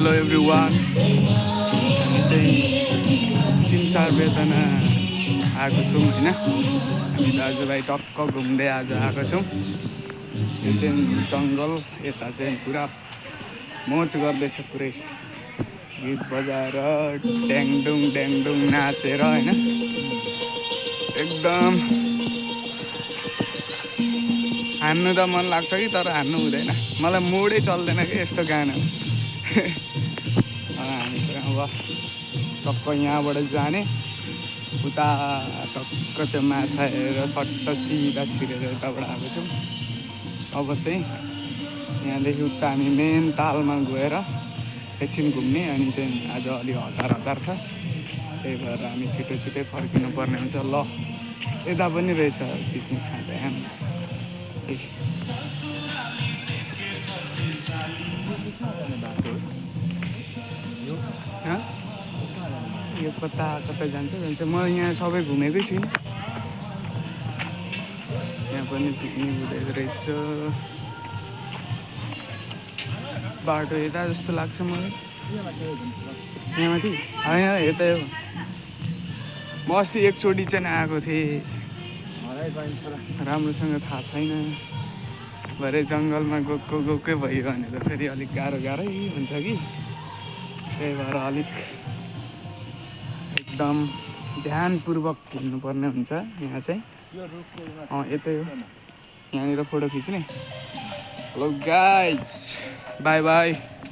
Hello everyone, हामी चाहिँ सिमसार बेतना आएको छौँ होइन। हामी दाजुभाइ टक्क घुम्दै आज आएको छौँ। यो चाहिँ जङ्गल, यता चाहिँ पुरा मोज गर्दैछ, पुरै गीत बजाएर ड्याङडुङ नाचेर होइन। एकदम हान्नु त मन लाग्छ कि तर हान्नु हुँदैन, मलाई मुडै चल्दैन कि यस्तो गाना। हामी चाहिँ अब टक्क यहाँबाट जाने, उता टक्क त्यो माछा हेरेर सट्ट सिधा छिरेर यताबाट आएको छौँ। अब चाहिँ यहाँदेखि उता हामी मेन तालमा गएर एकछिन घुम्ने, अनि चाहिँ आज अलि हतार छ, त्यही भएर हामी छिटो फर्किनु पर्ने हुन्छ। ल यता पनि रहेछ पिकनिक खाँदा यो कता जान्छ म यहाँ सबै घुमेकै छुइनँ। यहाँ पनि पिकनिक हुँदैको रहेछ, बाटो यता जस्तो लाग्छ मलाई। यहाँ माथि होइन, यतै हो। म अस्ति एकचोटि चाहिँ आएको थिएँ, राम्रोसँग थाहा छैन। भरे जङ्गलमा गएकै भयो भने त फेरि अलिक गाह्रै हुन्छ कि, त्यही भएर अलिक एकदम ध्यानपूर्वक हिँड्नुपर्ने हुन्छ। यहाँ चाहिँ यतै हो, यहाँनिर फोटो खिच्ने। Hello guys, by by.